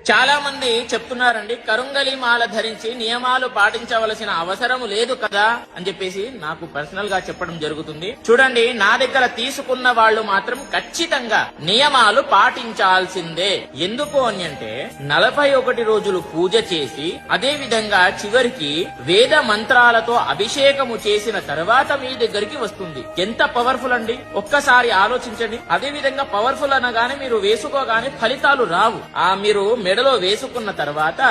చాలా మంది చెప్తున్నారండి, కరుంగలి మాల ధరించి నియమాలు పాటించవలసిన అవసరం లేదు కదా అని చెప్పేసి నాకు పర్సనల్ గా చెప్పడం జరుగుతుంది. చూడండి, నా దగ్గర తీసుకున్న వాళ్ళు మాత్రం ఖచ్చితంగా నియమాలు పాటించాల్సిందే. ఎందుకు అని అంటే 41 రోజులు పూజ చేసి అదే విధంగా చివరికి వేద మంత్రాలతో అభిషేకము చేసిన తర్వాత మీ దగ్గరికి వస్తుంది. ఎంత పవర్ఫుల్ అండి, ఒక్కసారి ఆలోచించండి. అదే విధంగా పవర్ఫుల్ అనగానే మీరు వేసుకోగానే ఫలితాలు రావు. మీరు మెడలో వేసుకున్న తర్వాత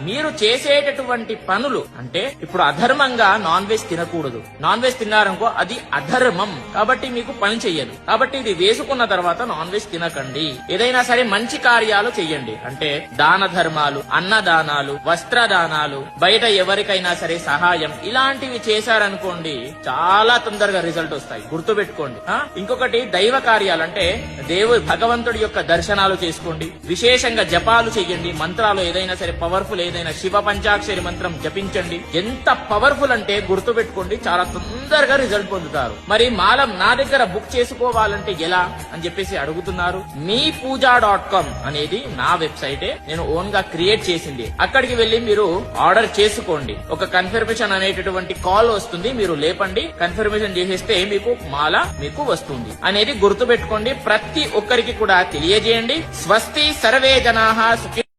మీరు చేసేటటువంటి పనులు అంటే ఇప్పుడు అధర్మంగా నాన్ వెజ్ తినకూడదు. నాన్ వెజ్ తిన్నారనుకో అది అధర్మం, కాబట్టి మీకు పని చెయ్యదు. కాబట్టి ఇది వేసుకున్న తర్వాత నాన్ వెజ్ తినకండి. ఏదైనా సరే మంచి కార్యాలు చెయ్యండి, అంటే దాన ధర్మాలు, అన్నదానాలు, వస్త్రదానాలు, బయట ఎవరికైనా సరే సహాయం, ఇలాంటివి చేశారనుకోండి చాలా తొందరగా రిజల్ట్ వస్తాయి. గుర్తుపెట్టుకోండి. ఇంకొకటి దైవ కార్యాలు, అంటే భగవంతుడి యొక్క దర్శనాలు చేసుకోండి, విశేషంగా జపాలు చెయ్యండి, మంత్రాలు ఏదైనా సరే పవర్ఫుల్, ఏదైనా శివ పంచాక్షరి మంత్రం జపించండి. ఎంత పవర్ఫుల్ అంటే గుర్తుపెట్టుకోండి, చాలా తొందరగా రిజల్ట్ పొందుతారు. మరి మాలం నా దగ్గర బుక్ చేసుకోవాలంటే ఎలా అని చెప్పేసి అడుగుతున్నారు. meepuja.com అనేది నా వెబ్సైటే, నేను ఓన్ గా క్రియేట్ చేసింది. అక్కడికి వెళ్లి మీరు ఆర్డర్ చేసుకోండి. ఒక కన్ఫర్మేషన్ అనేటటువంటి కాల్ వస్తుంది, మీరు లేపండి, కన్ఫర్మేషన్ చేసేస్తే మీకు మాల మీకు వస్తుంది అనేది గుర్తుపెట్టుకోండి. ప్రతి ఒక్కరికి కూడా తెలియజేయండి. స్వస్తి సర్వే జనాః సుఖి